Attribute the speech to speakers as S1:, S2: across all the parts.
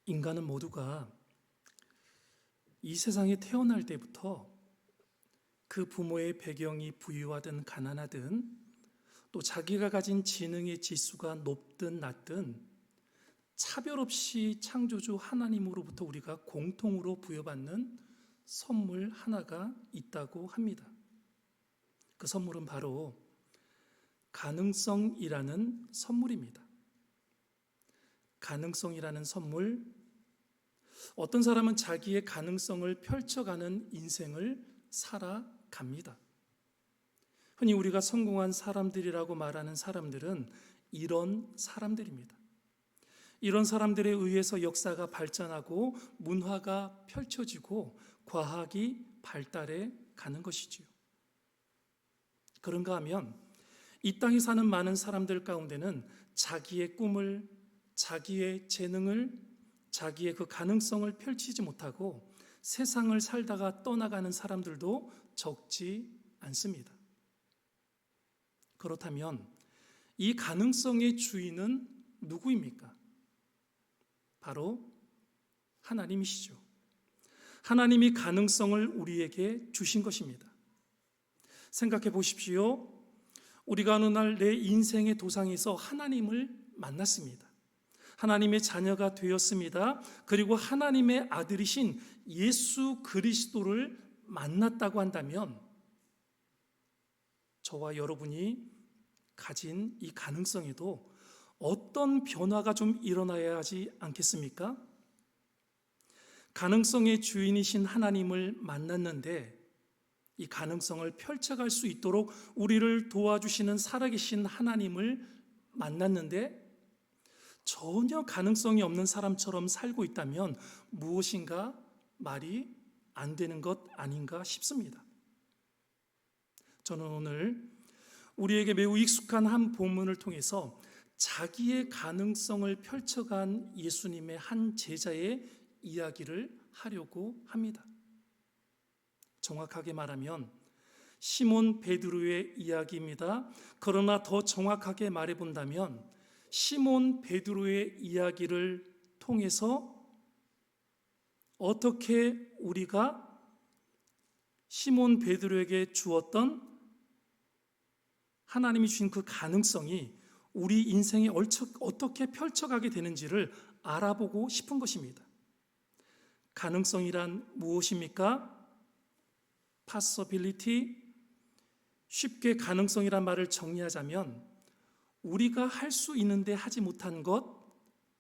S1: 인간은 모두가 이 세상에 태어날 때부터 그 부모의 배경이 부유하든 가난하든 또 자기가 가진 지능의 지수가 높든 낮든 차별 없이 창조주 하나님으로부터 우리가 공통으로 부여받는 선물 하나가 있다고 합니다. 그 선물은 바로 가능성이라는 선물입니다. 가능성이라는 선물, 어떤 사람은 자기의 가능성을 펼쳐가는 인생을 살아갑니다. 흔히 우리가 성공한 사람들이라고 말하는 사람들은 이런 사람들입니다. 이런 사람들에 의해서 역사가 발전하고 문화가 펼쳐지고 과학이 발달해 가는 것이지요. 그런가 하면 이 땅에 사는 많은 사람들 가운데는 자기의 꿈을, 자기의 재능을, 자기의 그 가능성을 펼치지 못하고 세상을 살다가 떠나가는 사람들도 적지 않습니다. 그렇다면 이 가능성의 주인은 누구입니까? 바로 하나님이시죠. 하나님이 가능성을 우리에게 주신 것입니다. 생각해 보십시오. 우리가 어느 날 내 인생의 도상에서 하나님을 만났습니다. 하나님의 자녀가 되었습니다. 그리고 하나님의 아들이신 예수 그리스도를 만났다고 한다면 저와 여러분이 가진 이 가능성에도 어떤 변화가 좀 일어나야 하지 않겠습니까? 가능성의 주인이신 하나님을 만났는데 이 가능성을 펼쳐갈 수 있도록 우리를 도와주시는 살아계신 하나님을 만났는데 전혀 가능성이 없는 사람처럼 살고 있다면 무엇인가 말이 안 되는 것 아닌가 싶습니다. 저는 오늘 우리에게 매우 익숙한 한 본문을 통해서 자기의 가능성을 펼쳐간 예수님의 한 제자의 이야기를 하려고 합니다. 정확하게 말하면 시몬 베드로의 이야기입니다. 그러나 더 정확하게 말해본다면 시몬 베드로의 이야기를 통해서 어떻게 우리가 시몬 베드로에게 주었던 하나님이 주신 그 가능성이 우리 인생에 어떻게 펼쳐가게 되는지를 알아보고 싶은 것입니다. 가능성이란 무엇입니까? possibility, 쉽게 가능성이란 말을 정리하자면 우리가 할 수 있는데 하지 못한 것,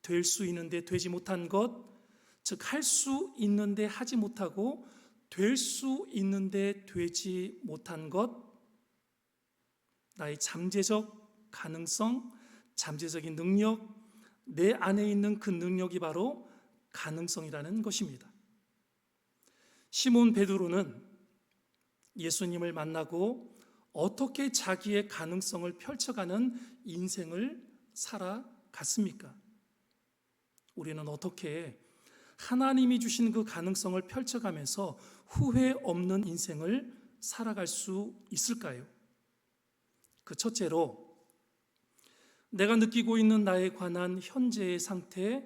S1: 될 수 있는데 되지 못한 것, 즉 할 수 있는데 하지 못하고 될 수 있는데 되지 못한 것, 나의 잠재적 가능성, 잠재적인 능력, 내 안에 있는 그 능력이 바로 가능성이라는 것입니다. 시몬 베드로는 예수님을 만나고 어떻게 자기의 가능성을 펼쳐가는 인생을 살아갔습니까? 우리는 어떻게 하나님이 주신 그 가능성을 펼쳐가면서 후회 없는 인생을 살아갈 수 있을까요? 그 첫째로 내가 느끼고 있는 나에 관한 현재의 상태,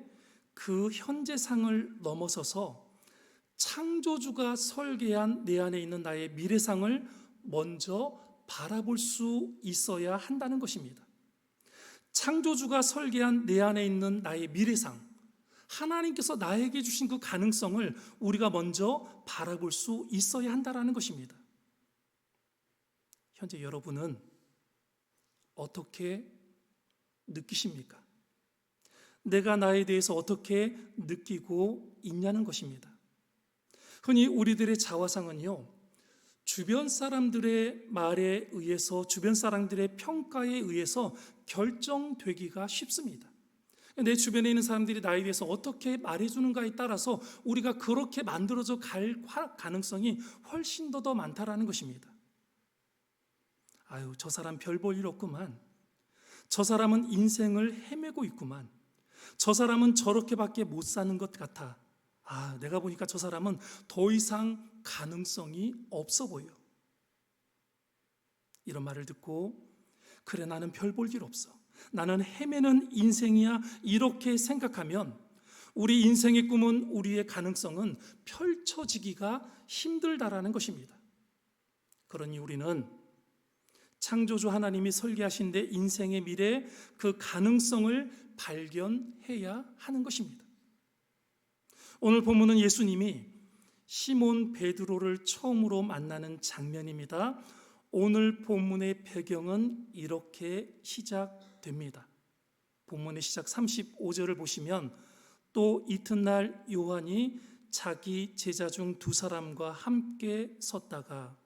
S1: 그 현재상을 넘어서서 창조주가 설계한 내 안에 있는 나의 미래상을 먼저 바라볼 수 있어야 한다는 것입니다. 창조주가 설계한 내 안에 있는 나의 미래상, 하나님께서 나에게 주신 그 가능성을 우리가 먼저 바라볼 수 있어야 한다는 것입니다. 현재 여러분은 어떻게 느끼십니까? 내가 나에 대해서 어떻게 느끼고 있냐는 것입니다. 흔히 우리들의 자화상은요, 주변 사람들의 말에 의해서, 주변 사람들의 평가에 의해서 결정되기가 쉽습니다. 내 주변에 있는 사람들이 나에 대해서 어떻게 말해주는가에 따라서 우리가 그렇게 만들어져 갈 가능성이 훨씬 더 많다라는 것입니다. 아유, 저 사람 별 볼 일 없구만. 저 사람은 인생을 헤매고 있구만. 저 사람은 저렇게밖에 못 사는 것 같아. 아, 내가 보니까 저 사람은 더 이상 가능성이 없어 보여. 이런 말을 듣고 그래, 나는 별 볼 일 없어. 나는 헤매는 인생이야. 이렇게 생각하면 우리 인생의 꿈은, 우리의 가능성은 펼쳐지기가 힘들다라는 것입니다. 그러니 우리는 창조주 하나님이 설계하신 내 인생의 미래, 그 가능성을 발견해야 하는 것입니다. 오늘 본문은 예수님이 시몬 베드로를 처음으로 만나는 장면입니다. 오늘 본문의 배경은 이렇게 시작됩니다. 본문의 시작 35절을 보시면, 또 이튿날 요한이 자기 제자 중 두 사람과 함께 섰다가,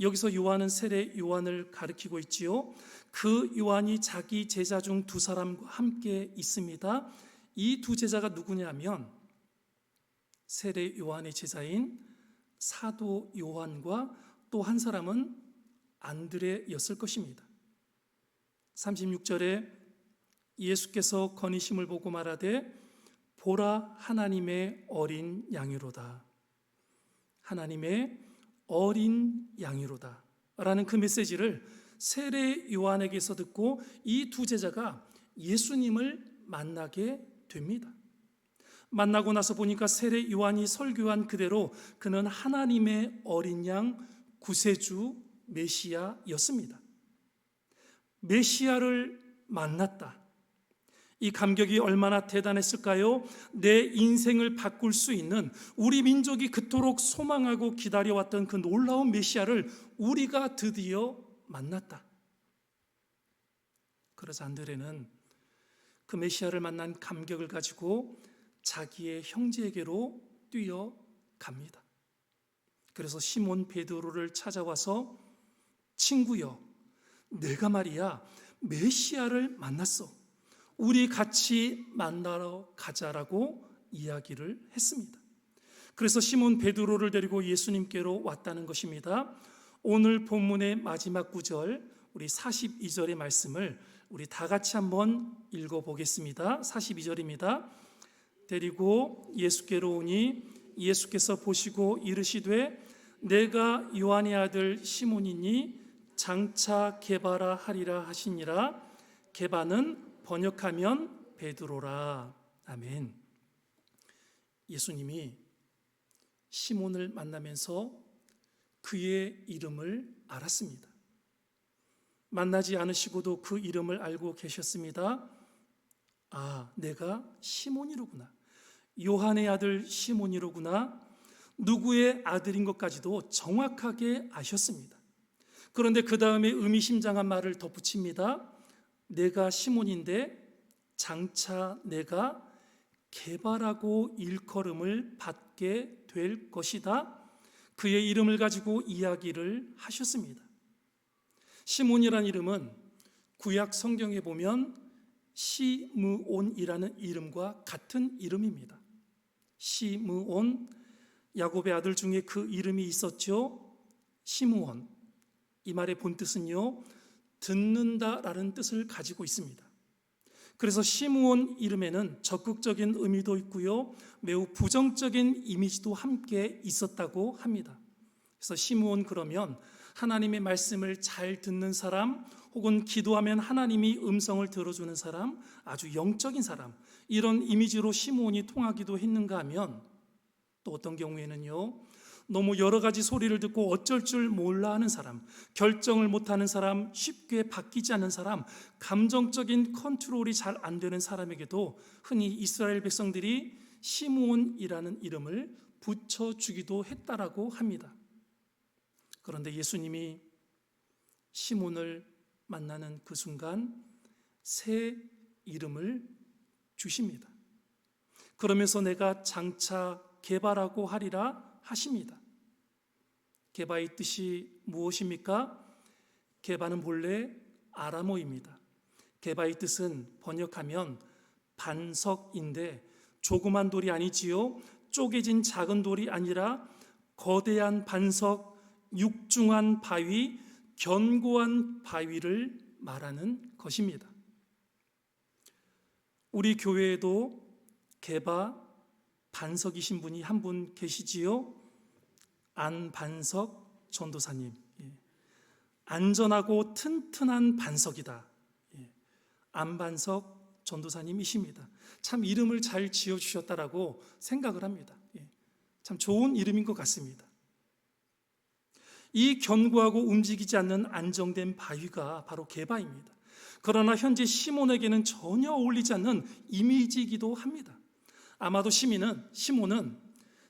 S1: 여기서 요한은 세례 요한을 가리키고 있지요. 그 요한이 자기 제자 중 두 사람과 함께 있습니다. 이 두 제자가 누구냐면 세례 요한의 제자인 사도 요한과 또 한 사람은 안드레였을 것입니다. 36절에 예수께서 거니심을 보고 말하되 보라, 하나님의 어린 양이로다. 하나님의 어린 양이로다 라는 그 메시지를 세례 요한에게서 듣고 이 두 제자가 예수님을 만나게 됩니다. 만나고 나서 보니까 세례 요한이 설교한 그대로 그는 하나님의 어린 양, 구세주 메시아였습니다. 메시아를 만났다. 이 감격이 얼마나 대단했을까요? 내 인생을 바꿀 수 있는, 우리 민족이 그토록 소망하고 기다려왔던 그 놀라운 메시아를 우리가 드디어 만났다. 그래서 안드레는 그 메시아를 만난 감격을 가지고 자기의 형제에게로 뛰어갑니다. 그래서 시몬 베드로를 찾아와서 친구여, 내가 말이야 메시아를 만났어. 우리 같이 만나러 가자라고 이야기를 했습니다. 그래서 시몬 베드로를 데리고 예수님께로 왔다는 것입니다. 오늘 본문의 마지막 구절, 우리 42절의 말씀을 우리 다 같이 한번 읽어보겠습니다. 42절입니다. 데리고 예수께로 오니 예수께서 보시고 이르시되 내가 요한의 아들 시몬이니 장차 게바라 하리라 하시니라. 게바는 번역하면 베드로라. 아멘. 예수님이 시몬을 만나면서 그의 이름을 알았습니다. 만나지 않으시고도 그 이름을 알고 계셨습니다. 아, 내가 시몬이로구나. 요한의 아들 시몬이로구나. 누구의 아들인 것까지도 정확하게 아셨습니다. 그런데 그 다음에 의미심장한 말을 덧붙입니다. 내가 시몬인데 장차 내가 게바라고 일컬음을 받게 될 것이다. 그의 이름을 가지고 이야기를 하셨습니다. 시몬이라는 이름은 구약 성경에 보면 시므온이라는 이름과 같은 이름입니다. 시므온, 야곱의 아들 중에 그 이름이 있었죠. 시므온. 이 말의 본뜻은요, 듣는다라는 뜻을 가지고 있습니다. 그래서 시므온 이름에는 적극적인 의미도 있고요, 매우 부정적인 이미지도 함께 있었다고 합니다. 그래서 시므온, 그러면 하나님의 말씀을 잘 듣는 사람, 혹은 기도하면 하나님이 음성을 들어주는 사람, 아주 영적인 사람, 이런 이미지로 시므온이 통하기도 했는가 하면, 또 어떤 경우에는요, 너무 여러 가지 소리를 듣고 어쩔 줄 몰라 하는 사람, 결정을 못하는 사람, 쉽게 바뀌지 않는 사람, 감정적인 컨트롤이 잘 안 되는 사람에게도 흔히 이스라엘 백성들이 시므온이라는 이름을 붙여주기도 했다라고 합니다. 그런데 예수님이 시몬을 만나는 그 순간 새 이름을 주십니다. 그러면서 내가 장차 게바라고 하리라 하십니다. 게바의 뜻이 무엇입니까? 게바는 본래 아람어입니다. 게바의 뜻은 번역하면 반석인데 조그만 돌이 아니지요. 쪼개진 작은 돌이 아니라 거대한 반석, 육중한 바위, 견고한 바위를 말하는 것입니다. 우리 교회에도 게바 반석이신 분이 한 분 계시지요. 안반석 전도사님. 안전하고 튼튼한 반석이다. 안반석 전도사님이십니다. 참 이름을 잘 지어주셨다라고 생각을 합니다. 참 좋은 이름인 것 같습니다. 이 견고하고 움직이지 않는 안정된 바위가 바로 게바입니다. 그러나 현재 시몬에게는 전혀 어울리지 않는 이미지이기도 합니다. 아마도 시몬은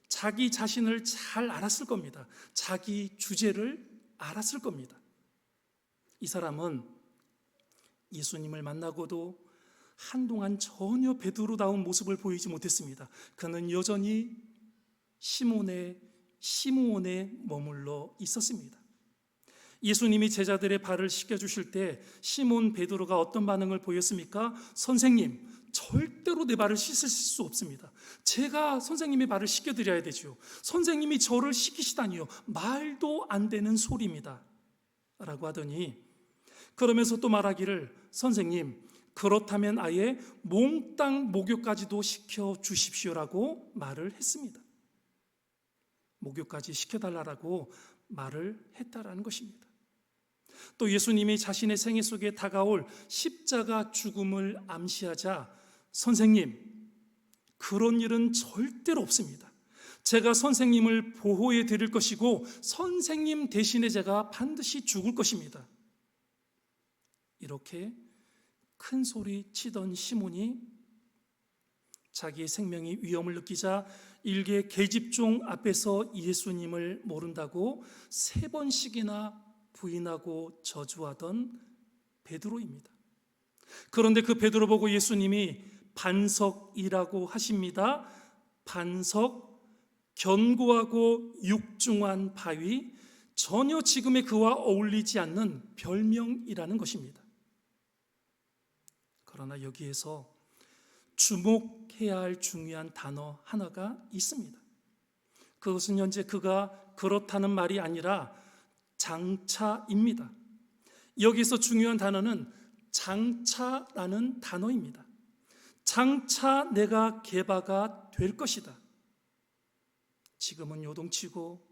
S1: 자기 자신을 잘 알았을 겁니다. 자기 주제를 알았을 겁니다. 이 사람은 예수님을 만나고도 한동안 전혀 베드로다운 모습을 보이지 못했습니다. 그는 여전히 시므온에 머물러 있었습니다. 예수님이 제자들의 발을 씻겨주실 때 시몬 베드로가 어떤 반응을 보였습니까? 선생님, 절대로 내 발을 씻으실 수 없습니다. 제가 선생님의 발을 씻겨드려야 되죠. 선생님이 저를 씻기시다니요, 말도 안 되는 소리입니다 라고 하더니, 그러면서 또 말하기를, 선생님, 그렇다면 아예 몽땅 목욕까지도 시켜주십시오라고 말을 했습니다. 목욕까지 시켜달라고 말을 했다라는 것입니다. 또 예수님이 자신의 생애 속에 다가올 십자가 죽음을 암시하자, 선생님, 그런 일은 절대로 없습니다. 제가 선생님을 보호해 드릴 것이고 선생님 대신에 제가 반드시 죽을 것입니다. 이렇게 큰 소리 치던 시몬이 자기의 생명이 위험을 느끼자 일개 계집종 앞에서 예수님을 모른다고 3번씩이나 부인하고 저주하던 베드로입니다. 그런데 그 베드로 보고 예수님이 반석이라고 하십니다. 반석, 견고하고 육중한 바위, 전혀 지금의 그와 어울리지 않는 별명이라는 것입니다. 그러나 여기에서 주목해야 할 중요한 단어 하나가 있습니다. 그것은 현재 그가 그렇다는 말이 아니라 장차입니다. 여기서 중요한 단어는 장차라는 단어입니다. 장차 내가 게바가 될 것이다. 지금은 요동치고,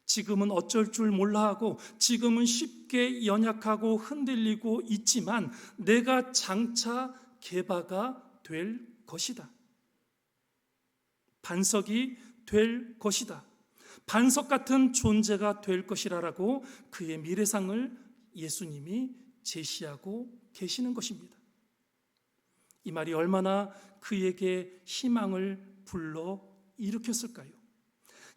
S1: 지금은 어쩔 줄 몰라 하고, 지금은 쉽게 연약하고 흔들리고 있지만 내가 장차 게바가 될 것이다. 반석이 될 것이다. 반석 같은 존재가 될 것이라고 그의 미래상을 예수님이 제시하고 계시는 것입니다. 이 말이 얼마나 그에게 희망을 불러 일으켰을까요?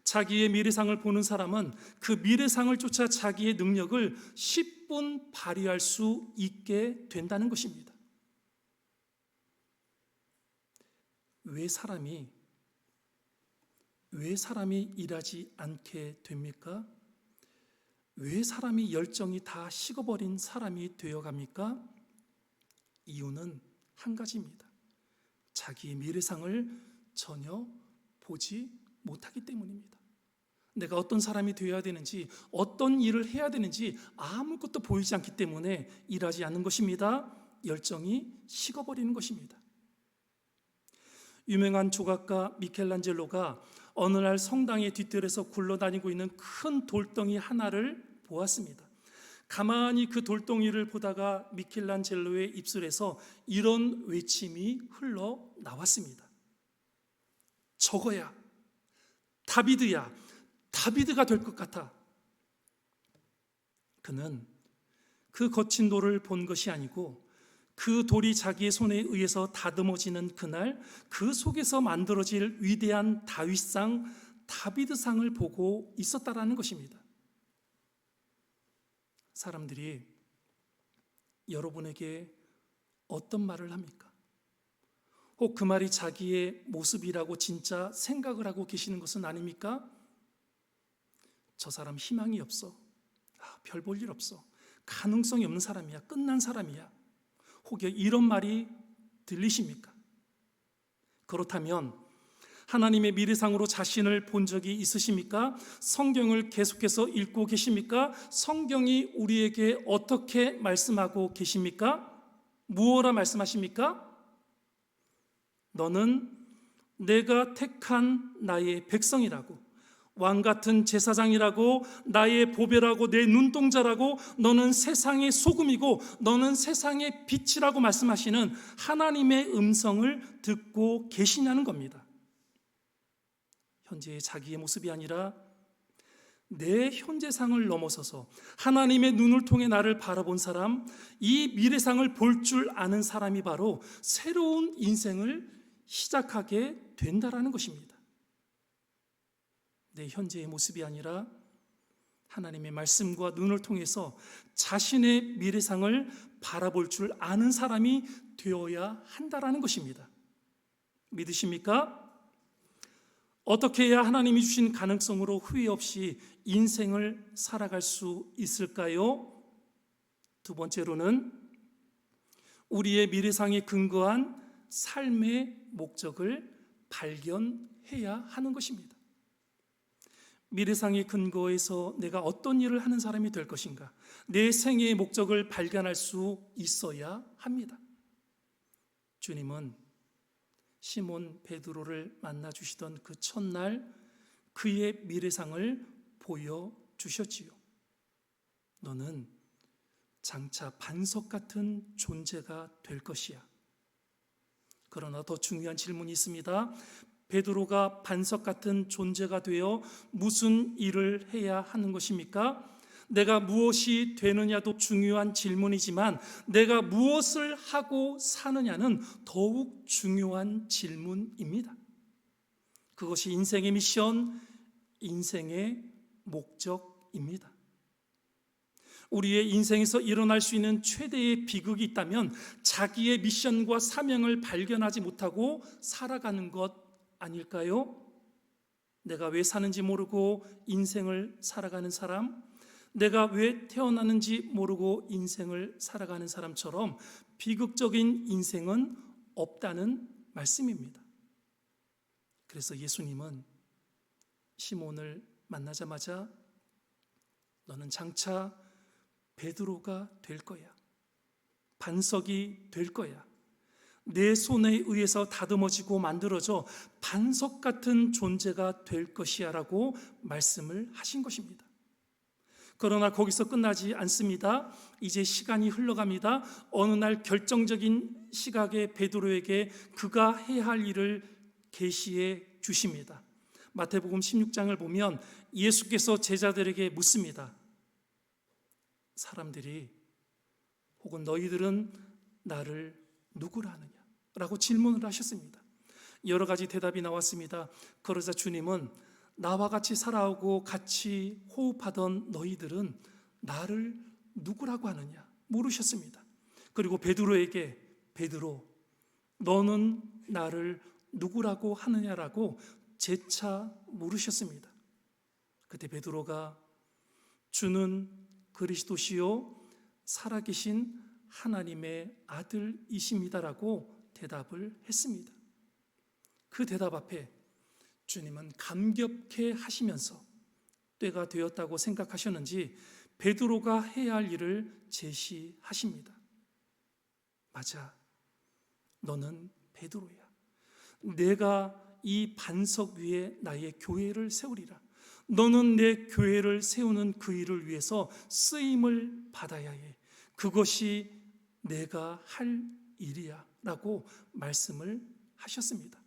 S1: 자기의 미래상을 보는 사람은 그 미래상을 쫓아 자기의 능력을 10분 발휘할 수 있게 된다는 것입니다. 왜 사람이 일하지 않게 됩니까? 왜 사람이 열정이 다 식어버린 사람이 되어갑니까? 이유는 한 가지입니다. 자기의 미래상을 전혀 보지 못하기 때문입니다. 내가 어떤 사람이 되어야 되는지, 어떤 일을 해야 되는지 아무것도 보이지 않기 때문에 일하지 않는 것입니다. 열정이 식어버리는 것입니다. 유명한 조각가 미켈란젤로가 어느 날 성당의 뒷뜰에서 굴러다니고 있는 큰 돌덩이 하나를 보았습니다. 가만히 그 돌덩이를 보다가 미켈란젤로의 입술에서 이런 외침이 흘러나왔습니다. 저거야, 다비드야, 다비드가 될 것 같아. 그는 그 거친 돌을 본 것이 아니고 그 돌이 자기의 손에 의해서 다듬어지는 그날 그 속에서 만들어질 위대한 다윗상, 다비드상을 보고 있었다라는 것입니다. 사람들이 여러분에게 어떤 말을 합니까? 혹 그 말이 자기의 모습이라고 진짜 생각을 하고 계시는 것은 아닙니까? 저 사람 희망이 없어. 별 볼 일 없어. 가능성이 없는 사람이야. 끝난 사람이야. 혹여 이런 말이 들리십니까? 그렇다면 하나님의 미래상으로 자신을 본 적이 있으십니까? 성경을 계속해서 읽고 계십니까? 성경이 우리에게 어떻게 말씀하고 계십니까? 무엇라 말씀하십니까? 너는 내가 택한 나의 백성이라고, 왕 같은 제사장이라고, 나의 보배라고, 내 눈동자라고, 너는 세상의 소금이고 너는 세상의 빛이라고 말씀하시는 하나님의 음성을 듣고 계시냐는 겁니다. 현재의 자기의 모습이 아니라 내 현재상을 넘어서서 하나님의 눈을 통해 나를 바라본 사람, 이 미래상을 볼 줄 아는 사람이 바로 새로운 인생을 시작하게 된다라는 것입니다. 내 현재의 모습이 아니라 하나님의 말씀과 눈을 통해서 자신의 미래상을 바라볼 줄 아는 사람이 되어야 한다라는 것입니다. 믿으십니까? 어떻게 해야 하나님이 주신 가능성으로 후회 없이 인생을 살아갈 수 있을까요? 두 번째로는 우리의 미래상에 근거한 삶의 목적을 발견해야 하는 것입니다. 미래상의 근거에서 내가 어떤 일을 하는 사람이 될 것인가, 내 생애의 목적을 발견할 수 있어야 합니다. 주님은 시몬 베드로를 만나 주시던 그 첫날 그의 미래상을 보여주셨지요. 너는 장차 반석 같은 존재가 될 것이야. 그러나 더 중요한 질문이 있습니다. 베드로가 반석 같은 존재가 되어 무슨 일을 해야 하는 것입니까? 내가 무엇이 되느냐도 중요한 질문이지만 내가 무엇을 하고 사느냐는 더욱 중요한 질문입니다. 그것이 인생의 미션, 인생의 목적입니다. 우리의 인생에서 일어날 수 있는 최대의 비극이 있다면 자기의 미션과 사명을 발견하지 못하고 살아가는 것 아닐까요? 내가 왜 사는지 모르고 인생을 살아가는 사람, 내가 왜 태어났는지 모르고 인생을 살아가는 사람처럼 비극적인 인생은 없다는 말씀입니다. 그래서 예수님은 시몬을 만나자마자 너는 장차 베드로가 될 거야. 반석이 될 거야. 내 손에 의해서 다듬어지고 만들어져 반석 같은 존재가 될 것이야 라고 말씀을 하신 것입니다. 그러나 거기서 끝나지 않습니다. 이제 시간이 흘러갑니다. 어느 날 결정적인 시각에 베드로에게 그가 해야 할 일을 계시해 주십니다. 마태복음 16장을 보면 예수께서 제자들에게 묻습니다. 사람들이 혹은 너희들은 나를 누구라 하느냐? 라고 질문을 하셨습니다. 여러 가지 대답이 나왔습니다. 그러자 주님은 나와 같이 살아오고 같이 호흡하던 너희들은 나를 누구라고 하느냐? 물으셨습니다. 그리고 베드로에게 베드로, 너는 나를 누구라고 하느냐라고 재차 물으셨습니다. 그때 베드로가 주는 그리스도시요 살아계신 하나님의 아들이십니다라고 대답을 했습니다. 그 대답 앞에 주님은 감격해 하시면서 때가 되었다고 생각하셨는지 베드로가 해야 할 일을 제시하십니다. 맞아, 너는 베드로야. 내가 이 반석 위에 나의 교회를 세우리라. 너는 내 교회를 세우는 그 일을 위해서 쓰임을 받아야 해. 그것이 내가 할 일이야 라고 말씀을 하셨습니다.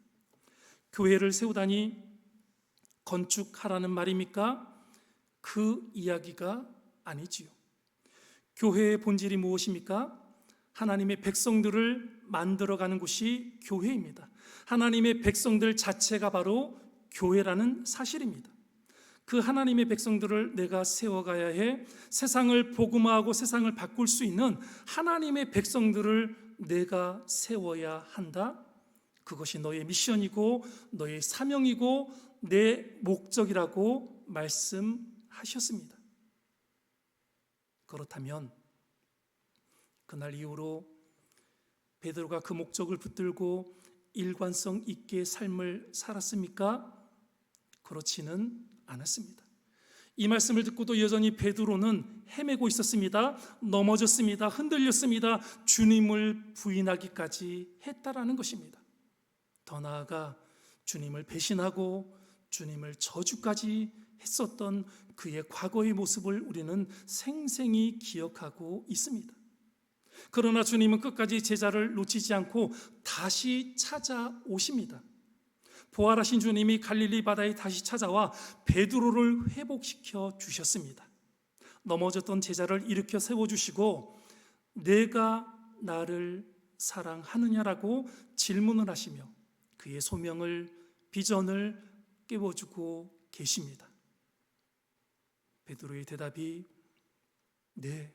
S1: 교회를 세우다니 건축하라는 말입니까? 그 이야기가 아니지요. 교회의 본질이 무엇입니까? 하나님의 백성들을 만들어가는 곳이 교회입니다. 하나님의 백성들 자체가 바로 교회라는 사실입니다. 그 하나님의 백성들을 내가 세워가야 해. 세상을 복음화하고 세상을 바꿀 수 있는 하나님의 백성들을 내가 세워야 한다. 그것이 너의 미션이고 너의 사명이고 내 목적이라고 말씀하셨습니다. 그렇다면 그날 이후로 베드로가 그 목적을 붙들고 일관성 있게 삶을 살았습니까? 그렇지는 않았습니다. 이 말씀을 듣고도 여전히 베드로는 헤매고 있었습니다. 넘어졌습니다. 흔들렸습니다. 주님을 부인하기까지 했다라는 것입니다. 더 나아가 주님을 배신하고 주님을 저주까지 했었던 그의 과거의 모습을 우리는 생생히 기억하고 있습니다. 그러나 주님은 끝까지 제자를 놓치지 않고 다시 찾아오십니다. 부활하신 주님이 갈릴리 바다에 다시 찾아와 베드로를 회복시켜 주셨습니다. 넘어졌던 제자를 일으켜 세워주시고 내가 나를 사랑하느냐라고 질문을 하시며 그의 소명을, 비전을 깨워주고 계십니다. 베드로의 대답이 네,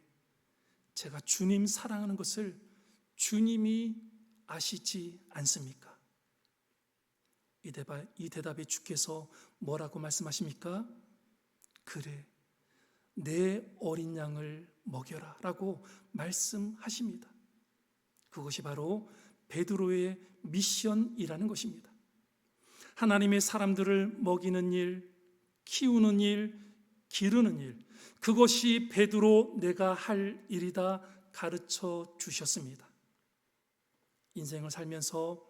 S1: 제가 주님 사랑하는 것을 주님이 아시지 않습니까? 이 대답에 주께서 뭐라고 말씀하십니까? 그래, 내 어린 양을 먹여라 라고 말씀하십니다. 그것이 바로 베드로의 미션이라는 것입니다. 하나님의 사람들을 먹이는 일, 키우는 일, 기르는 일, 그것이 베드로 내가 할 일이다 가르쳐 주셨습니다. 인생을 살면서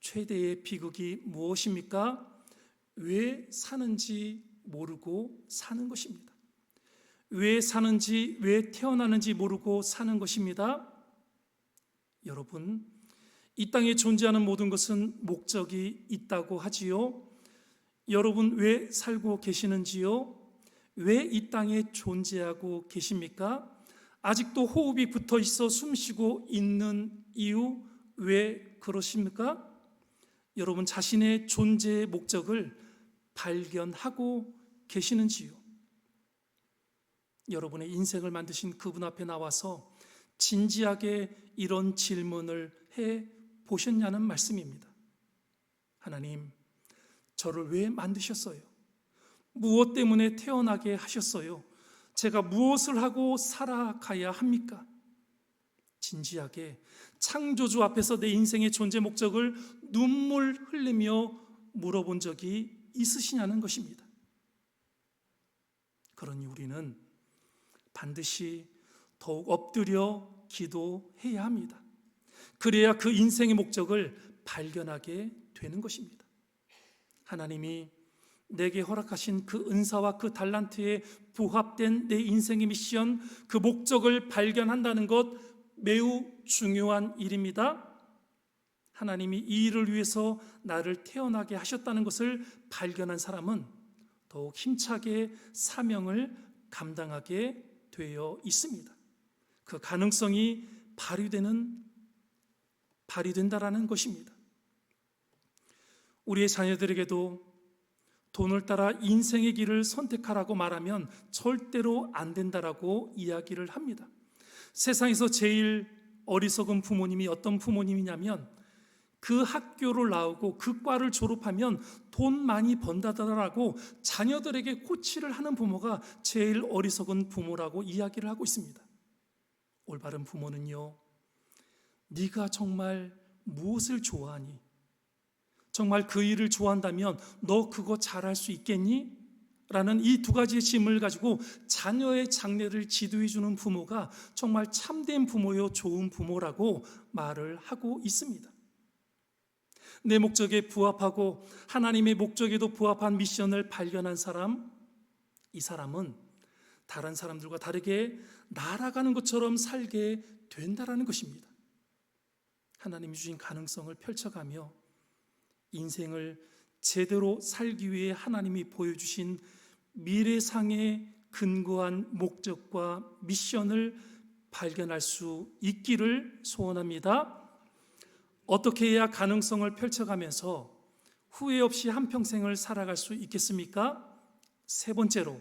S1: 최대의 비극이 무엇입니까? 왜 사는지 모르고 사는 것입니다. 왜 사는지, 왜 태어나는지 모르고 사는 것입니다. 여러분, 이 땅에 존재하는 모든 것은 목적이 있다고 하지요. 여러분 왜 살고 계시는지요? 왜 이 땅에 존재하고 계십니까? 아직도 호흡이 붙어 있어 숨쉬고 있는 이유, 왜 그러십니까? 여러분 자신의 존재의 목적을 발견하고 계시는지요? 여러분의 인생을 만드신 그분 앞에 나와서 진지하게 이런 질문을 해 보셨냐는 말씀입니다. 하나님, 저를 왜 만드셨어요? 무엇 때문에 태어나게 하셨어요? 제가 무엇을 하고 살아가야 합니까? 진지하게 창조주 앞에서 내 인생의 존재 목적을 눈물 흘리며 물어본 적이 있으시냐는 것입니다. 그러니 우리는 반드시 더욱 엎드려 기도해야 합니다. 그래야 그 인생의 목적을 발견하게 되는 것입니다. 하나님이 내게 허락하신 그 은사와 그 달란트에 부합된 내 인생의 미션, 그 목적을 발견한다는 것 매우 중요한 일입니다. 하나님이 이 일을 위해서 나를 태어나게 하셨다는 것을 발견한 사람은 더욱 힘차게 사명을 감당하게 되어 있습니다. 그 가능성이 발휘된다라는 것입니다. 우리의 자녀들에게도 돈을 따라 인생의 길을 선택하라고 말하면 절대로 안 된다라고 이야기를 합니다. 세상에서 제일 어리석은 부모님이 어떤 부모님이냐면 그 학교를 나오고 그 과를 졸업하면 돈 많이 번다더라고 자녀들에게 코치를 하는 부모가 제일 어리석은 부모라고 이야기를 하고 있습니다. 올바른 부모는요, 네가 정말 무엇을 좋아하니? 정말 그 일을 좋아한다면 너 그거 잘할 수 있겠니? 라는 이 두 가지의 질문을 가지고 자녀의 장래를 지도해 주는 부모가 정말 참된 부모요, 좋은 부모라고 말을 하고 있습니다. 내 목적에 부합하고 하나님의 목적에도 부합한 미션을 발견한 사람, 이 사람은 다른 사람들과 다르게 날아가는 것처럼 살게 된다라는 것입니다. 하나님이 주신 가능성을 펼쳐가며 인생을 제대로 살기 위해 하나님이 보여주신 미래상의 근거한 목적과 미션을 발견할 수 있기를 소원합니다. 어떻게 해야 가능성을 펼쳐가면서 후회 없이 한평생을 살아갈 수 있겠습니까? 세 번째로,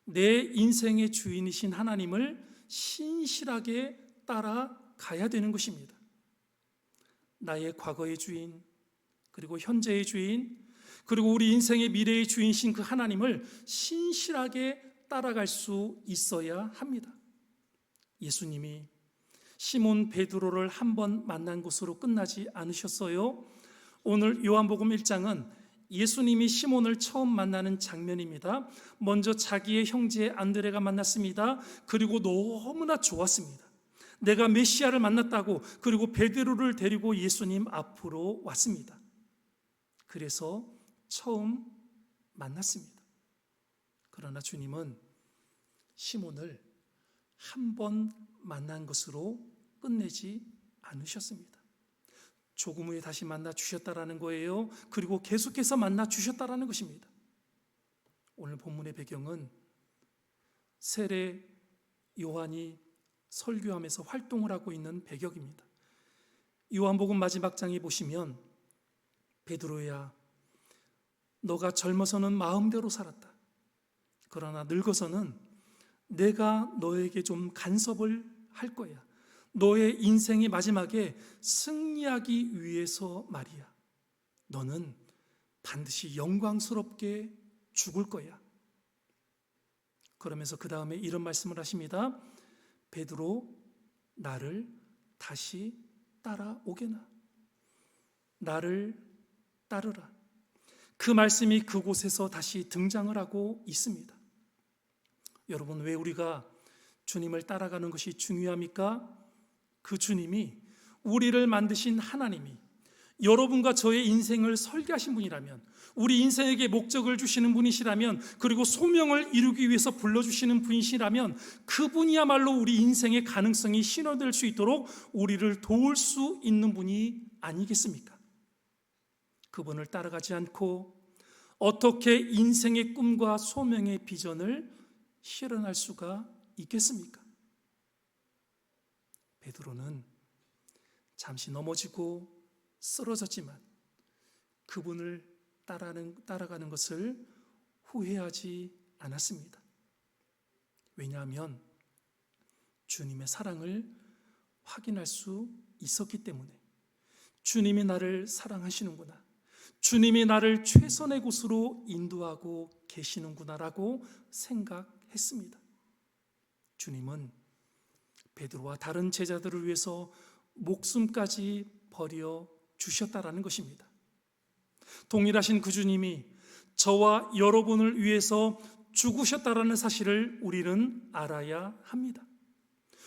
S1: 내 인생의 주인이신 하나님을 신실하게 따라가야 되는 것입니다. 나의 과거의 주인, 그리고 현재의 주인, 그리고 우리 인생의 미래의 주인이신 그 하나님을 신실하게 따라갈 수 있어야 합니다. 예수님이 시몬 베드로를 한 번 만난 것으로 끝나지 않으셨어요. 오늘 요한복음 1장은 예수님이 시몬을 처음 만나는 장면입니다. 먼저 자기의 형제 안드레가 만났습니다. 그리고 너무나 좋았습니다. 내가 메시아를 만났다고, 그리고 베드로를 데리고 예수님 앞으로 왔습니다. 그래서 처음 만났습니다. 그러나 주님은 시몬을 한 번 만난 것으로 끝내지 않으셨습니다. 조금 후에 다시 만나 주셨다라는 거예요. 그리고 계속해서 만나 주셨다라는 것입니다. 오늘 본문의 배경은 세례 요한이 설교하면서 활동을 하고 있는 배경입니다. 요한복음 마지막 장에 보시면 베드로야, 너가 젊어서는 마음대로 살았다. 그러나 늙어서는 내가 너에게 좀 간섭을 할 거야. 너의 인생의 마지막에 승리하기 위해서 말이야. 너는 반드시 영광스럽게 죽을 거야. 그러면서 그 다음에 이런 말씀을 하십니다. 베드로, 나를 다시 따라오게나. 나를 따르라. 그 말씀이 그곳에서 다시 등장을 하고 있습니다. 여러분, 왜 우리가 주님을 따라가는 것이 중요합니까? 그 주님이, 우리를 만드신 하나님이 여러분과 저의 인생을 설계하신 분이라면, 우리 인생에게 목적을 주시는 분이시라면, 그리고 소명을 이루기 위해서 불러주시는 분이시라면, 그분이야말로 우리 인생의 가능성이 신호될 수 있도록 우리를 도울 수 있는 분이 아니겠습니까? 그분을 따라가지 않고 어떻게 인생의 꿈과 소명의 비전을 실현할 수가 있겠습니까? 베드로는 잠시 넘어지고 쓰러졌지만 그분을 따라가는 것을 후회하지 않았습니다. 왜냐하면 주님의 사랑을 확인할 수 있었기 때문에, 주님이 나를 사랑하시는구나, 주님이 나를 최선의 곳으로 인도하고 계시는구나라고 생각했습니다. 주님은 베드로와 다른 제자들을 위해서 목숨까지 버려 주셨다라는 것입니다. 동일하신 그 주님이 저와 여러분을 위해서 죽으셨다라는 사실을 우리는 알아야 합니다.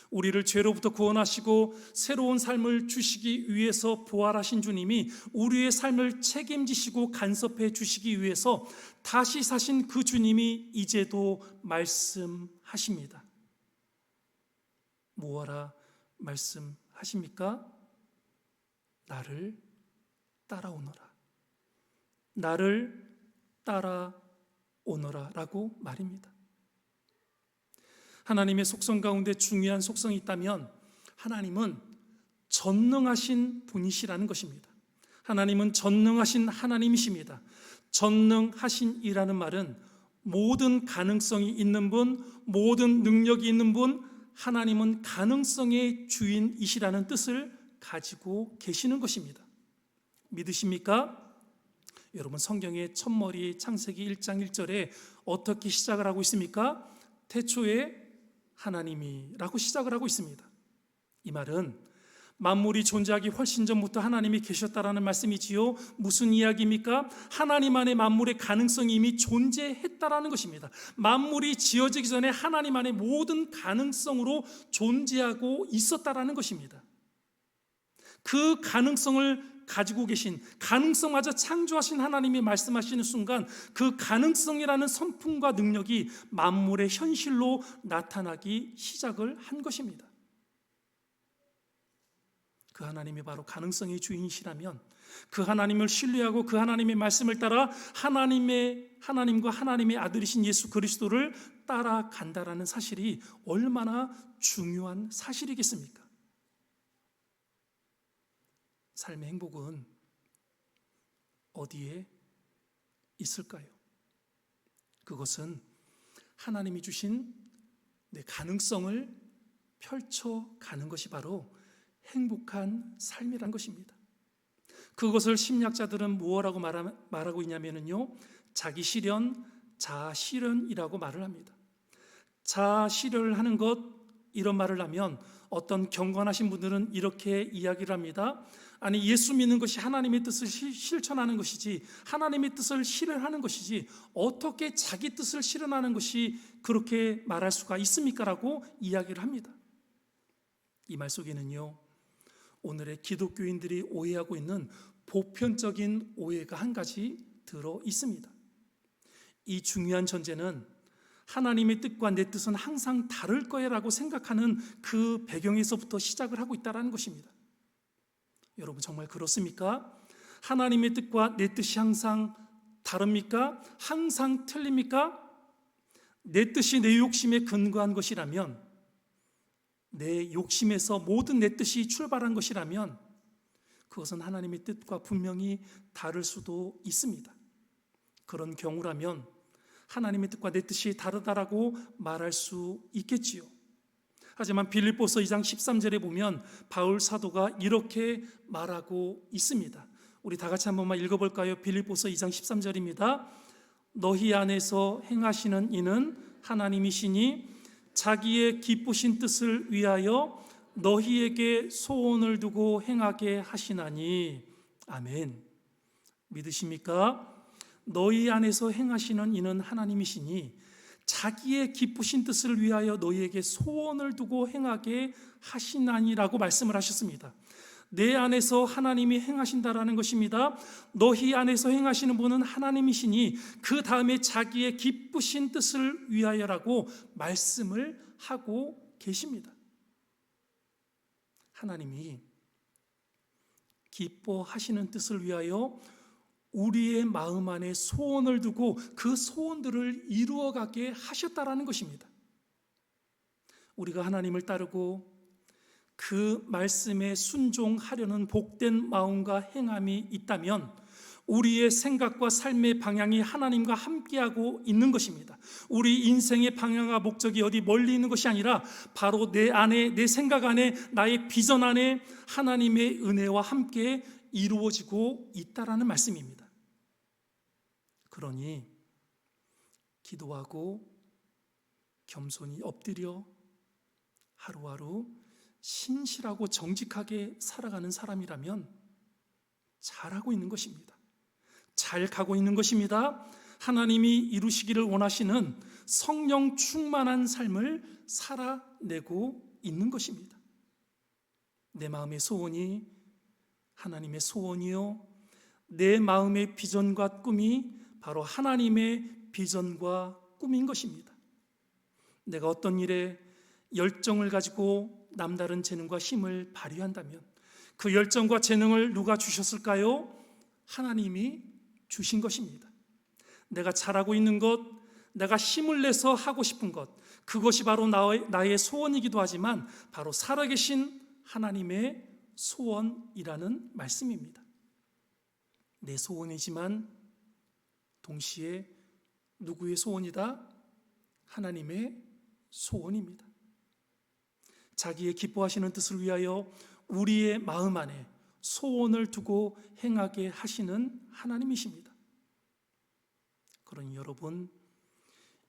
S1: 우리를 죄로부터 구원하시고 새로운 삶을 주시기 위해서 부활하신 주님이 우리의 삶을 책임지시고 간섭해 주시기 위해서 다시 사신 그 주님이 이제도 말씀하십니다. 무엇라 말씀하십니까? 나를 따라오너라. 나를 따라오너라 라고 말입니다. 하나님의 속성 가운데 중요한 속성이 있다면 하나님은 전능하신 분이시라는 것입니다. 하나님은 전능하신 하나님이십니다. 전능하신이라는 말은 모든 가능성이 있는 분, 모든 능력이 있는 분, 하나님은 가능성의 주인이시라는 뜻을 가지고 계시는 것입니다. 믿으십니까? 여러분, 성경의 첫머리 창세기 1장 1절에 어떻게 시작을 하고 있습니까? 태초에 하나님이라고 시작을 하고 있습니다. 이 말은 만물이 존재하기 훨씬 전부터 하나님이 계셨다라는 말씀이지요. 무슨 이야기입니까? 하나님 안에 만물의 가능성이 이미 존재했다라는 것입니다. 만물이 지어지기 전에 하나님 안에 모든 가능성으로 존재하고 있었다라는 것입니다. 그 가능성을 가지고 계신, 가능성마저 창조하신 하나님이 말씀하시는 순간 그 가능성이라는 성품과 능력이 만물의 현실로 나타나기 시작을 한 것입니다. 그 하나님이 바로 가능성의 주인이시라면 그 하나님을 신뢰하고 그 하나님의 말씀을 따라 하나님과 하나님의 아들이신 예수 그리스도를 따라간다라는 사실이 얼마나 중요한 사실이겠습니까? 삶의 행복은 어디에 있을까요? 그것은 하나님이 주신 내 가능성을 펼쳐가는 것이 바로 행복한 삶이란 것입니다. 그것을 심리학자들은 무엇라고 말하고 있냐면요, 자기 실현, 자아 실현이라고 말을 합니다. 자아 실현을 하는 것, 이런 말을 하면 어떤 경건하신 분들은 이렇게 이야기를 합니다. 아니, 예수 믿는 것이 하나님의 뜻을 실천하는 것이지, 하나님의 뜻을 실현하는 것이지 어떻게 자기 뜻을 실현하는 것이 그렇게 말할 수가 있습니까? 라고 이야기를 합니다. 이 말 속에는요, 오늘의 기독교인들이 오해하고 있는 보편적인 오해가 한 가지 들어 있습니다. 이 중요한 전제는 하나님의 뜻과 내 뜻은 항상 다를 거야라고 생각하는 그 배경에서부터 시작을 하고 있다는 것입니다. 여러분, 정말 그렇습니까? 하나님의 뜻과 내 뜻이 항상 다릅니까? 항상 틀립니까? 내 뜻이 내 욕심에 근거한 것이라면, 내 욕심에서 모든 내 뜻이 출발한 것이라면 그것은 하나님의 뜻과 분명히 다를 수도 있습니다. 그런 경우라면 하나님의 뜻과 내 뜻이 다르다라고 말할 수 있겠지요. 하지만 빌립보서 2장 13절에 보면 바울 사도가 이렇게 말하고 있습니다. 우리 다 같이 한 번만 읽어볼까요? 빌립보서 2장 13절입니다. 너희 안에서 행하시는 이는 하나님이시니 자기의 기쁘신 뜻을 위하여 너희에게 소원을 두고 행하게 하시나니. 아멘. 믿으십니까? 너희 안에서 행하시는 이는 하나님이시니 자기의 기쁘신 뜻을 위하여 너희에게 소원을 두고 행하게 하시나니라고 말씀을 하셨습니다. 내 안에서 하나님이 행하신다라는 것입니다. 너희 안에서 행하시는 분은 하나님이시니 그 다음에 자기의 기쁘신 뜻을 위하여라고 말씀을 하고 계십니다. 하나님이 기뻐하시는 뜻을 위하여 우리의 마음 안에 소원을 두고 그 소원들을 이루어가게 하셨다라는 것입니다. 우리가 하나님을 따르고 그 말씀에 순종하려는 복된 마음과 행함이 있다면 우리의 생각과 삶의 방향이 하나님과 함께하고 있는 것입니다. 우리 인생의 방향과 목적이 어디 멀리 있는 것이 아니라 바로 내 안에, 내 생각 안에, 나의 비전 안에 하나님의 은혜와 함께 이루어지고 있다라는 말씀입니다. 그러니 기도하고 겸손히 엎드려 하루하루 신실하고 정직하게 살아가는 사람이라면 잘하고 있는 것입니다. 잘 가고 있는 것입니다. 하나님이 이루시기를 원하시는 성령 충만한 삶을 살아내고 있는 것입니다. 내 마음의 소원이 하나님의 소원이요, 내 마음의 비전과 꿈이 바로 하나님의 비전과 꿈인 것입니다. 내가 어떤 일에 열정을 가지고 남다른 재능과 힘을 발휘한다면 그 열정과 재능을 누가 주셨을까요? 하나님이 주신 것입니다. 내가 잘하고 있는 것, 내가 힘을 내서 하고 싶은 것, 그것이 바로 나의 소원이기도 하지만 바로 살아계신 하나님의 소원이라는 말씀입니다. 내 소원이지만 동시에 누구의 소원이다? 하나님의 소원입니다. 자기의 기뻐하시는 뜻을 위하여 우리의 마음 안에 소원을 두고 행하게 하시는 하나님이십니다. 그러니 여러분,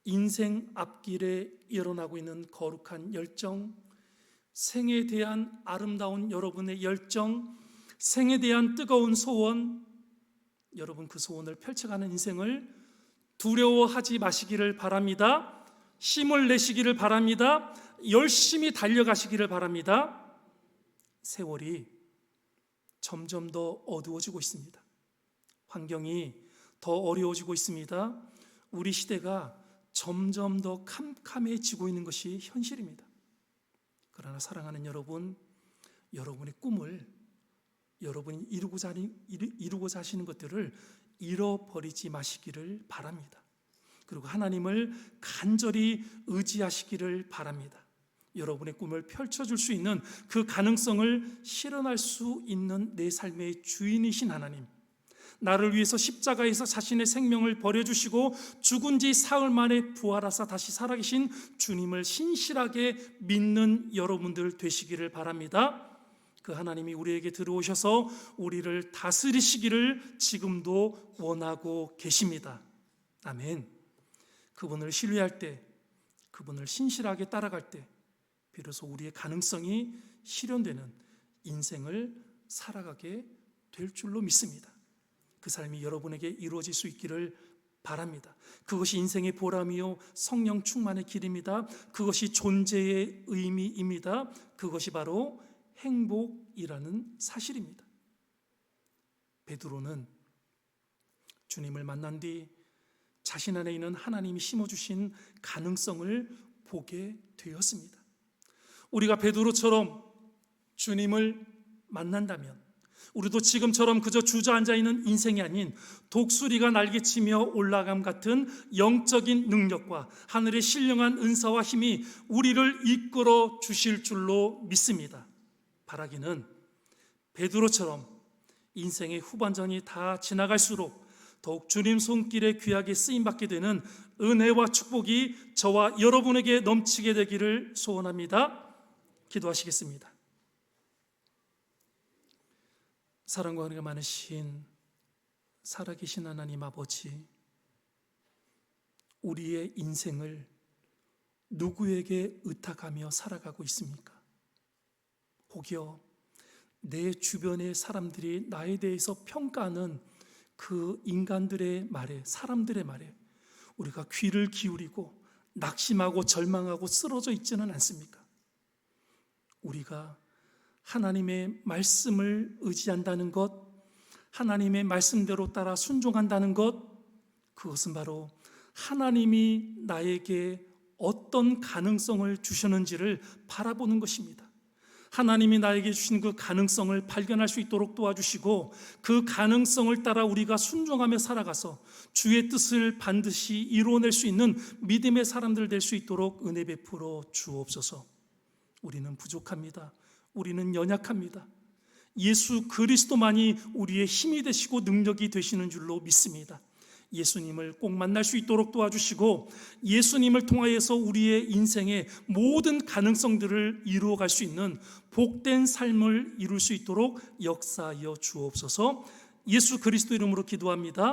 S1: 인생 앞길에 일어나고 있는 거룩한 열정, 생에 대한 아름다운 여러분의 열정, 생에 대한 뜨거운 소원, 여러분 그 소원을 펼쳐가는 인생을 두려워하지 마시기를 바랍니다. 힘을 내시기를 바랍니다. 열심히 달려가시기를 바랍니다. 세월이 점점 더 어두워지고 있습니다. 환경이 더 어려워지고 있습니다. 우리 시대가 점점 더 캄캄해지고 있는 것이 현실입니다. 그러나 사랑하는 여러분, 여러분의 꿈을, 여러분이 이루고자 하시는 것들을 잃어버리지 마시기를 바랍니다. 그리고 하나님을 간절히 의지하시기를 바랍니다. 여러분의 꿈을 펼쳐줄 수 있는 그 가능성을 실현할 수 있는 내 삶의 주인이신 하나님, 나를 위해서 십자가에서 자신의 생명을 버려주시고 죽은 지 사흘 만에 부활하사 다시 살아계신 주님을 신실하게 믿는 여러분들 되시기를 바랍니다. 그 하나님이 우리에게 들어오셔서 우리를 다스리시기를 지금도 원하고 계십니다. 아멘. 그분을 신뢰할 때, 그분을 신실하게 따라갈 때 비로소 우리의 가능성이 실현되는 인생을 살아가게 될 줄로 믿습니다. 그 삶이 여러분에게 이루어질 수 있기를 바랍니다. 그것이 인생의 보람이요 성령 충만의 길입니다. 그것이 존재의 의미입니다. 그것이 바로 행복이라는 사실입니다. 베드로는 주님을 만난 뒤 자신 안에 있는 하나님이 심어주신 가능성을 보게 되었습니다. 우리가 베드로처럼 주님을 만난다면 우리도 지금처럼 그저 주저앉아 있는 인생이 아닌 독수리가 날개치며 올라감 같은 영적인 능력과 하늘의 신령한 은사와 힘이 우리를 이끌어 주실 줄로 믿습니다. 바라기는 베드로처럼 인생의 후반전이 다 지나갈수록 더욱 주님 손길에 귀하게 쓰임받게 되는 은혜와 축복이 저와 여러분에게 넘치게 되기를 소원합니다. 기도하시겠습니다. 사랑과 은혜가 많으신 살아계신 하나님 아버지, 우리의 인생을 누구에게 의탁하며 살아가고 있습니까? 혹여 내 주변의 사람들이 나에 대해서 평가하는 그 인간들의 말에, 사람들의 말에 우리가 귀를 기울이고 낙심하고 절망하고 쓰러져 있지는 않습니까? 우리가 하나님의 말씀을 의지한다는 것, 하나님의 말씀대로 따라 순종한다는 것, 그것은 바로 하나님이 나에게 어떤 가능성을 주셨는지를 바라보는 것입니다. 하나님이 나에게 주신 그 가능성을 발견할 수 있도록 도와주시고 그 가능성을 따라 우리가 순종하며 살아가서 주의 뜻을 반드시 이루어낼 수 있는 믿음의 사람들 될 수 있도록 은혜 베풀어 주옵소서. 우리는 부족합니다. 우리는 연약합니다. 예수 그리스도만이 우리의 힘이 되시고 능력이 되시는 줄로 믿습니다. 예수님을 꼭 만날 수 있도록 도와주시고 예수님을 통하여서 우리의 인생의 모든 가능성들을 이루어갈 수 있는 복된 삶을 이룰 수 있도록 역사하여 주옵소서. 예수 그리스도 이름으로 기도합니다.